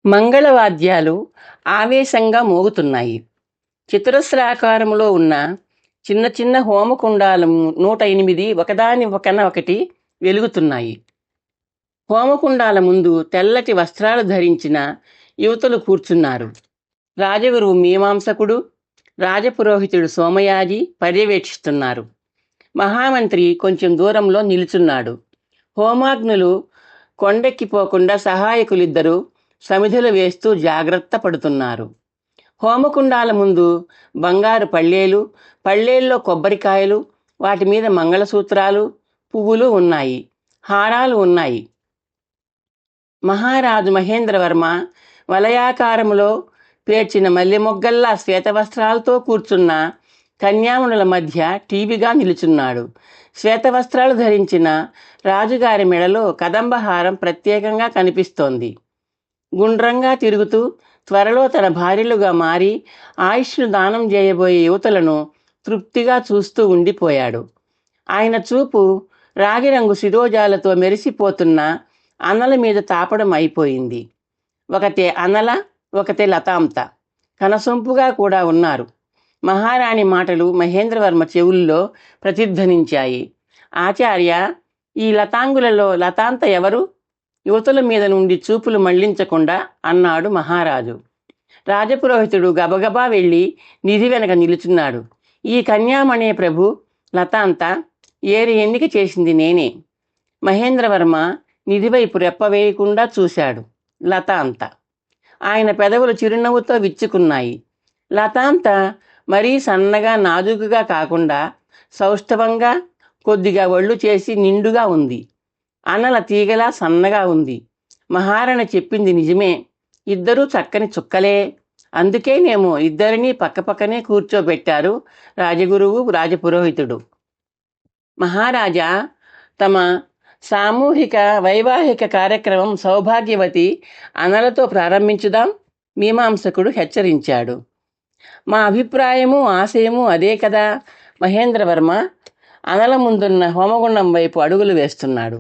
మంగళవాద్యాలు ఆవేశంగా మోగుతున్నాయి. చతురస్రాకారంలో ఉన్న చిన్న చిన్న హోమకుండాలు 108 ఒకదాని పక్కన ఒకటి వెలుగుతున్నాయి. హోమకుండాల ముందు తెల్లటి వస్త్రాలు ధరించిన యువతులు కూర్చున్నారు. రాజగురువు మీమాంసకుడు, రాజపురోహితుడు సోమయాజి పర్యవేక్షిస్తున్నారు. మహామంత్రి కొంచెం దూరంలో నిలుచున్నాడు. హోమాగ్నులు కొండెక్కిపోకుండా సహాయకులిద్దరూ సమిధులు వేస్తూ జాగ్రత్త పడుతున్నారు. హోమకుండాల ముందు బంగారు పళ్ళేల్లో కొబ్బరికాయలు, వాటి మీద మంగళసూత్రాలు, పువ్వులు ఉన్నాయి, హారాలు ఉన్నాయి. మహారాజు మహేంద్రవర్మ వలయాకారములో పేర్చిన మల్లెమొగ్గల్లా శ్వేతవస్త్రాలతో కూర్చున్న కన్యామునుల మధ్య టీవీగా నిలుచున్నాడు. శ్వేతవస్త్రాలు ధరించిన రాజుగారి మెడలో కదంబహారం ప్రత్యేకంగా కనిపిస్తోంది. గుండ్రంగా తిరుగుతూ త్వరలో తన భార్యలుగా మారి ఆయుష్ను దానం చేయబోయే యువతులను తృప్తిగా చూస్తూ ఉండిపోయాడు. ఆయన చూపు రాగిరంగు శిరోజాలతో మెరిసిపోతున్న అనల మీద తాపడం అయిపోయింది. ఒకతే అనల, ఒకతే లతాంత కనసొంపుగా కూడా ఉన్నారు. మహారాణి మాటలు మహేంద్రవర్మ చెవుల్లో ప్రతిధ్వనించాయి. ఆచార్య, ఈ లతాంగులలో లతాంత ఎవరు? యువతుల మీద నుండి చూపులు మళ్లించకుండా అన్నాడు మహారాజు. రాజపురోహితుడు గబగబా వెళ్ళి నిధి వెనక నిలుచున్నాడు. ఈ కన్యామణే ప్రభు, లతాంత ఏరి ఎన్నిక చేసింది నేనే. మహేంద్రవర్మ నిధివైపు రెప్పవేయకుండా చూశాడు. లతాంత. ఆయన పెదవులు చిరునవ్వుతో విచ్చుకున్నాయి. లతాంత మరీ సన్నగా నాజూకుగా కాకుండా సౌష్ఠవంగా, కొద్దిగా ఒళ్ళు చేసి నిండుగా ఉంది. అనల తీగలా సన్నగా ఉంది. మహారాణి చెప్పింది నిజమే. ఇద్దరూ చక్కని చుక్కలే. అందుకేనేమో ఇద్దరినీ పక్కపక్కనే కూర్చోబెట్టారు రాజగురువు, రాజపురోహితుడు. మహారాజా, తమ సామూహిక వైవాహిక కార్యక్రమం సౌభాగ్యవతి అనలతో ప్రారంభించుదాం, మీమాంసకుడు హెచ్చరించాడు. మా అభిప్రాయము, ఆశయము అదే కదా. మహేంద్రవర్మ అనల ముందున్న హోమగుండం వైపు అడుగులు వేస్తున్నాడు.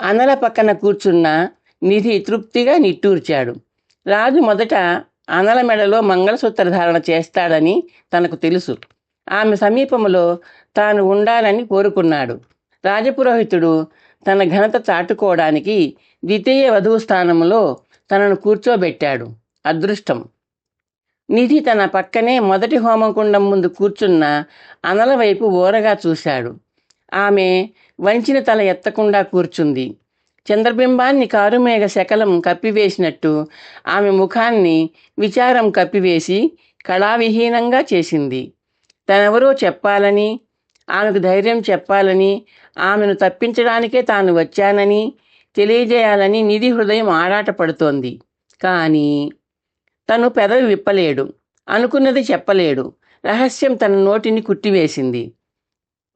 అనల పక్కన కూర్చున్న నిధి తృప్తిగా నిట్టూర్చాడు. రాజు మొదట అనల మెడలో మంగళసూత్ర ధారణ చేస్తాడని తనకు తెలుసు. ఆమె సమీపంలో తాను ఉండాలని కోరుకున్నాడు. రాజపురోహితుడు తన ఘనత చాటుకోవడానికి ద్వితీయ వధువు స్థానంలో తనను కూర్చోబెట్టాడు. అదృష్టం. నిధి తన పక్కనే మొదటి హోమకుండం ముందు కూర్చున్న అనల వైపు ఓరగా చూశాడు. ఆమె వంచిన తల ఎత్తకుండా కూర్చుంది. చంద్రబింబాన్ని కారుమేఘ శకలం కప్పివేసినట్టు ఆమె ముఖాన్ని విచారం కప్పివేసి కళావిహీనంగా చేసింది. తనెవరో చెప్పాలని, ఆమెకు ధైర్యం చెప్పాలని, ఆమెను తప్పించడానికే తాను వచ్చానని తెలియజేయాలని నిధి హృదయం ఆరాటపడుతోంది. కానీ తను పెదవి విప్పలేడు, అనుకున్నది చెప్పలేడు. రహస్యం తన నోటిని కుట్టివేసింది.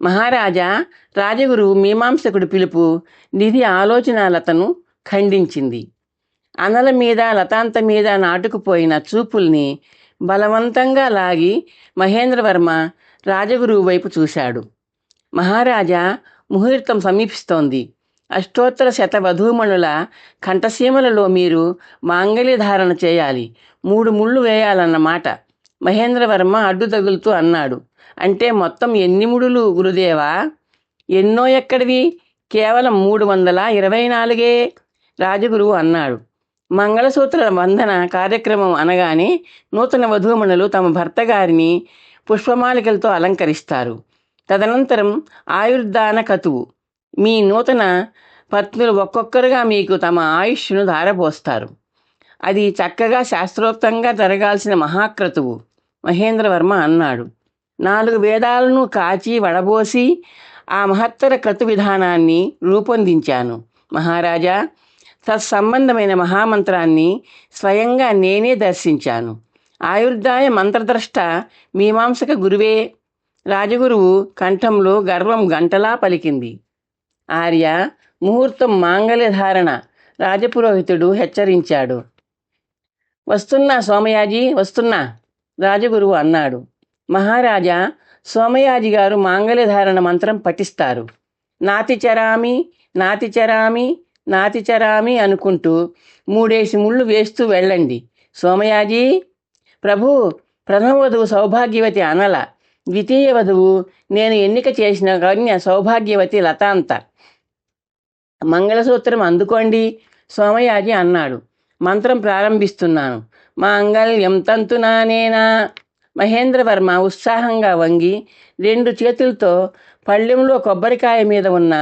మహారాజా, రాజగురువు మీమాంసకుడి పిలుపు నిధి ఆలోచనలతను ఖండించింది. అనల మీద, లతాంత మీద నాటుకుపోయిన చూపుల్ని బలవంతంగా లాగి మహేంద్రవర్మ రాజగురువు వైపు చూశాడు. మహారాజా, ముహూర్తం సమీపిస్తోంది. అష్టోత్తర శతవధూమణుల కంఠసీమలలో మీరు మాంగళ్యధారణ చేయాలి. 3 ముళ్ళు వేయాలన్నమాట. మహేంద్రవర్మ అడ్డు తగులుతూ అన్నాడు. అంటే మొత్తం ఎన్ని ముడులు గురుదేవా? ఎన్నో ఎక్కడివి, కేవలం 324. రాజగురువు అన్నాడు. మంగళసూత్ర వందన కార్యక్రమం అనగానే నూతన వధూమణులు తమ భర్త గారిని పుష్పమాలికలతో అలంకరిస్తారు. తదనంతరం ఆయుర్దాన కతువు. మీ నూతన పత్నులు ఒక్కొక్కరుగా మీకు తమ ఆయుష్ను ధారపోస్తారు. అది చక్కగా శాస్త్రోక్తంగా జరగాల్సిన మహాక్రతువు. మహేంద్రవర్మ అన్నాడు. 4 వేదాలను కాచి వడబోసి ఆ మహత్తర క్రతు విధానాన్ని రూపొందించాను మహారాజా. తత్సంబంధమైన మహామంత్రాన్ని స్వయంగా నేనే దర్శించాను. ఆయుర్దాయ మంత్రద్రష్ట మీమాంసక గురువే. రాజగురువు కంఠంలో గర్వం గంటలా పలికింది. ఆర్య, ముహూర్తం మాంగళ్యధారణ, రాజపురోహితుడు హెచ్చరించాడు. వస్తున్నా సోమయాజీ, వస్తున్నా, రాజగురువు అన్నాడు. మహారాజా, సోమయాజి గారు మాంగళ్యధారణ మంత్రం పఠిస్తారు. నాతి చరామి, నాతి చరామి, నాతిచరామి అనుకుంటూ 3 ముళ్ళు వేస్తూ వెళ్ళండి. సోమయాజీ ప్రభు, ప్రథమ వధువు సౌభాగ్యవతి అనల, ద్వితీయ వధువు నేను ఎన్నిక చేసిన కన్య సౌభాగ్యవతి లతాంత. మంగళసూత్రం అందుకోండి సోమయాజి అన్నాడు. మంత్రం ప్రారంభిస్తున్నాను. మాంగళ్యం తంతునానేనా. మహేంద్రవర్మ ఉత్సాహంగా వంగి 2 చేతులతో పళ్ళెంలో కొబ్బరికాయ మీద ఉన్న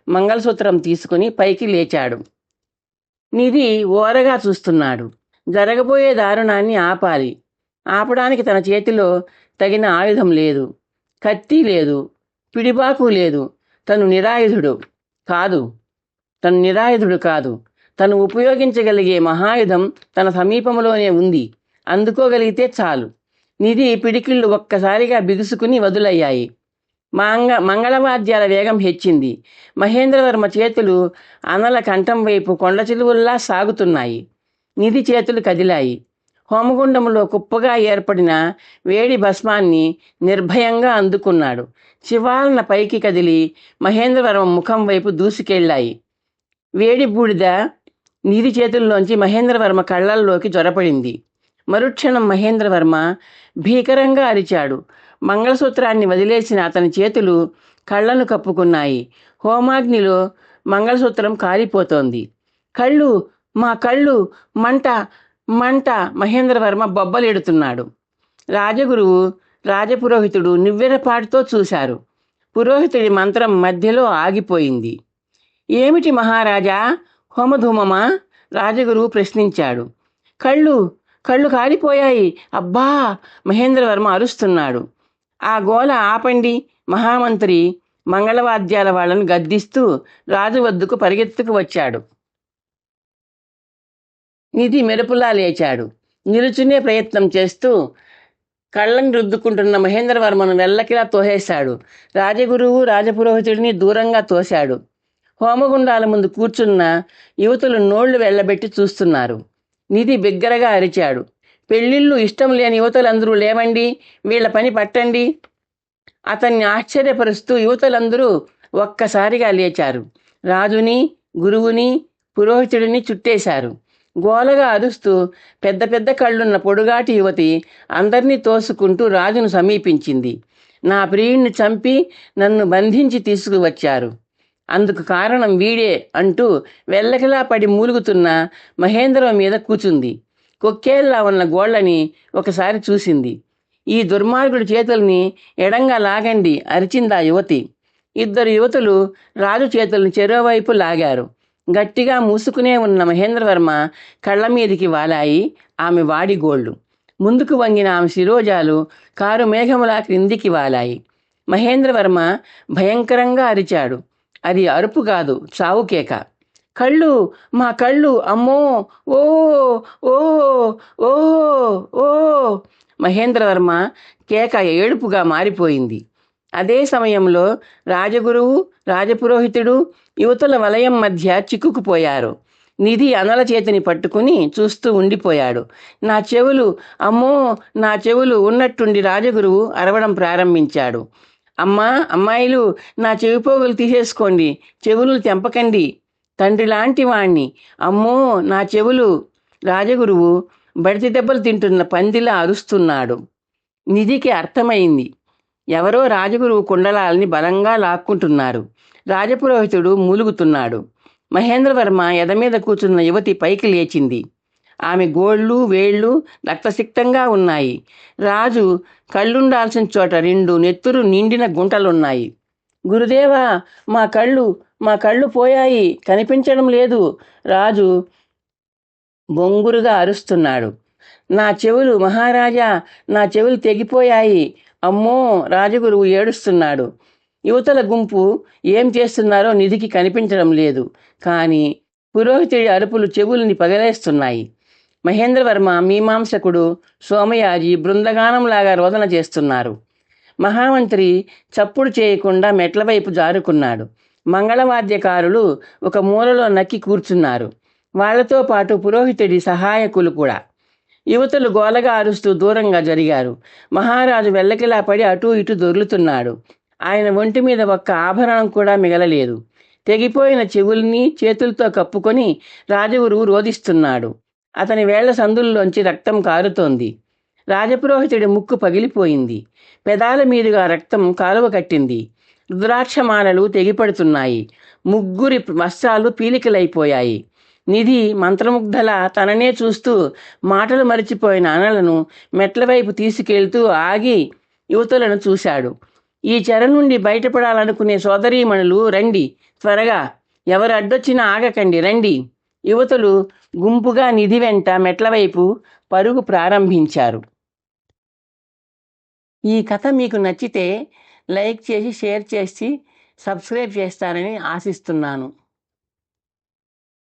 మంగళసూత్రం తీసుకుని పైకి లేచాడు. నిధి ఓరగా చూస్తున్నాడు. జరగబోయే దారుణాన్ని ఆపాలి. ఆపడానికి తన చేతిలో తగిన ఆయుధం లేదు. కత్తి లేదు, పిడిబాకు లేదు. తను నిరాయుధుడు కాదు. తను ఉపయోగించగలిగే మహాయుధం తన సమీపంలోనే ఉంది. అందుకోగలిగితే చాలు. నిధి పిడికిళ్ళు ఒక్కసారిగా బిగుసుకుని వదులయ్యాయి. మంగళవాద్యాల వేగం హెచ్చింది. మహేంద్రవర్మ చేతులు అనల కంఠం వైపు కొండ చిలువుల్లా సాగుతున్నాయి. నిధి చేతులు కదిలాయి. హోమగుండంలో కుప్పగా ఏర్పడిన వేడి భస్మాన్ని నిర్భయంగా అందుకున్నాడు. చివాలన పైకి కదిలి మహేంద్రవర్మ ముఖం వైపు దూసుకెళ్ళాయి. వేడి బూడిద నిధి చేతుల్లోంచి మహేంద్రవర్మ కళ్ళల్లోకి జొరపడింది. మరుక్షణం మహేంద్రవర్మ భీకరంగా అరిచాడు. మంగళసూత్రాన్ని వదిలేసిన అతని చేతులు కళ్ళను కప్పుకున్నాయి. హోమాగ్నిలో మంగళసూత్రం కాలిపోతోంది. కళ్ళు, మా కళ్ళు, మంట మంట. మహేంద్రవర్మ బొబ్బలెడుతున్నాడు. రాజగురువు, రాజపురోహితుడు నివ్వెరపాటుతో చూశారు. పురోహితుడి మంత్రం మధ్యలో ఆగిపోయింది. ఏమిటి మహారాజా, హోమధూమమా? రాజగురువు ప్రశ్నించాడు. కళ్ళు కాలిపోయాయి. అబ్బా! మహేంద్రవర్మ అరుస్తున్నాడు. ఆ గోల ఆపండి. మహామంత్రి మంగళవాద్యాల వాళ్లను గద్దిస్తూ రాజు వద్దకు పరిగెత్తుకు వచ్చాడు. నిధి మెరుపులా లేచాడు. నిలుచునే ప్రయత్నం చేస్తూ కళ్ళని రుద్దుకుంటున్న మహేంద్రవర్మను వెల్లకిలా తోసేశాడు. రాజగురువు, రాజపురోహితుడిని దూరంగా తోశాడు. హోమగుండాల ముందు కూర్చున్న యువతులు నోళ్లు వెళ్ళబెట్టి చూస్తున్నారు. నిధి బిగ్గరగా అరిచాడు. పెళ్ళిళ్ళు ఇష్టం లేని యువతులందరూ లేవండి, వీళ్ల పని పట్టండి. అతన్ని ఆశ్చర్యపరుస్తూ యువతులందరూ ఒక్కసారిగా లేచారు. రాజుని, గురువుని, పురోహితుడిని చుట్టేశారు. గోలగా అరుస్తూ పెద్ద పెద్ద కళ్ళున్న పొడుగాటి యువతి అందర్నీ తోసుకుంటూ రాజును సమీపించింది. నా ప్రియుణ్ణి చంపి నన్ను బంధించి తీసుకువచ్చారు, అందుకు కారణం వీడే అంటూ వెల్లకిలా పడి మూలుగుతున్న మహేంద్రం మీద కూచుంది. కొక్కేళ్లా ఉన్న గోళ్ళని ఒకసారి చూసింది. ఈ దుర్మార్గుడి చేతుల్ని ఎడంగా లాగండి అరిచిందా యువతి. 2 యువతులు రాజు చేతుల్ని చెరోవైపు లాగారు. గట్టిగా మూసుకునే ఉన్న మహేంద్రవర్మ కళ్ళ మీదికి వాలాయి ఆమె వాడి గోళ్ళు. ముందుకు వంగిన ఆమె శిరోజాలు కారు మేఘములా క్రిందికి వాలాయి. మహేంద్రవర్మ భయంకరంగా అరిచాడు. అది అరుపు కాదు, చావుకేక. కళ్ళు, మా కళ్ళు, అమ్మో, ఓ ఓ ఓ ఓ. మహేంద్రవర్మ కేక ఏడుపుగా మారిపోయింది. అదే సమయంలో రాజగురువు, రాజపురోహితుడు యువతుల వలయం మధ్య చిక్కుకుపోయారు. నిధి అనల చేతిని పట్టుకుని చూస్తూ ఉండిపోయాడు. నా చెవులు, అమ్మో నా చెవులు ఉన్నట్టుండి రాజగురువు అరవడం ప్రారంభించాడు. అమ్మా, అమ్మాయిలు, నా చెవిపోగులు తీసేసుకోండి, చెవులు తెంపకండి, తండ్రి లాంటి వాణ్ణి, అమ్మో నా చెవులు. రాజగురువు బడితి దెబ్బలు తింటున్న పందిలా అరుస్తున్నాడు. నిధికి అర్థమైంది. ఎవరో రాజగురువు కుండలాల్ని బలంగా లాక్కుంటున్నారు. రాజపురోహితుడు మూలుగుతున్నాడు. మహేంద్రవర్మ ఎదమీద కూర్చున్న యువతి పైకి లేచింది. ఆమె గోళ్ళు, వేళ్ళు రక్తసిక్తంగా ఉన్నాయి. రాజు కళ్ళుండాల్సిన చోట 2 నెత్తురు నిండిన గుంటలున్నాయి. గురుదేవా, మా కళ్ళు పోయాయి, కనిపించడం లేదు. రాజు బొంగురుగా అరుస్తున్నాడు. నా చెవులు మహారాజా, నా చెవులు తెగిపోయాయి, అమ్మో. రాజగురువు ఏడుస్తున్నాడు. యువతల గుంపు ఏం చేస్తున్నారో నిధికి కనిపించడం లేదు. కానీ పురోహితుడి అరుపులు చెవుల్ని పగలేస్తున్నాయి. మహేంద్రవర్మ, మీమాంసకుడు, సోమయాజి బృందగానంలాగా రోదన చేస్తున్నారు. మహామంత్రి చప్పుడు చేయకుండా మెట్ల వైపు జారుకున్నాడు. మంగళవాద్యకారులు ఒక మూలలో నక్కి కూర్చున్నారు. వాళ్లతో పాటు పురోహితుడి సహాయకులు కూడా. యువతులు గోలగా అరుస్తూ దూరంగా జరిగారు. మహారాజు వెల్లకిలా పడి అటూ ఇటూ దొర్లుతున్నాడు. ఆయన ఒంటి మీద ఒక్క ఆభరణం కూడా మిగలలేదు. తెగిపోయిన చెవుల్ని చేతులతో కప్పుకొని రాజగురువు రోదిస్తున్నాడు. అతని వేళ్ల సందుల్లోంచి రక్తం కారుతోంది. రాజపురోహితుడి ముక్కు పగిలిపోయింది. పెదాల మీదుగా రక్తం కాలువ కట్టింది. రుద్రాక్షమాలలు తెగిపడుతున్నాయి. ముగ్గురి వస్త్రాలు పీలికలైపోయాయి. నిధి మంత్రముగ్ధలా తననే చూస్తూ మాటలు మరిచిపోయిన అనలను మెట్లవైపు తీసుకెళ్తూ ఆగి యువతులను చూశాడు. ఈ చెర నుండి బయటపడాలనుకునే సోదరీమణులు రండి, త్వరగా, ఎవరు అడ్డొచ్చినా ఆగకండి, రండి. యువతులు గుంపుగా నిధి వెంట మెట్లవైపు పరుగు ప్రారంభించారు. ఈ కథ మీకు నచ్చితే లైక్ చేసి, షేర్ చేసి, సబ్స్క్రైబ్ చేస్తారని ఆశిస్తున్నాను.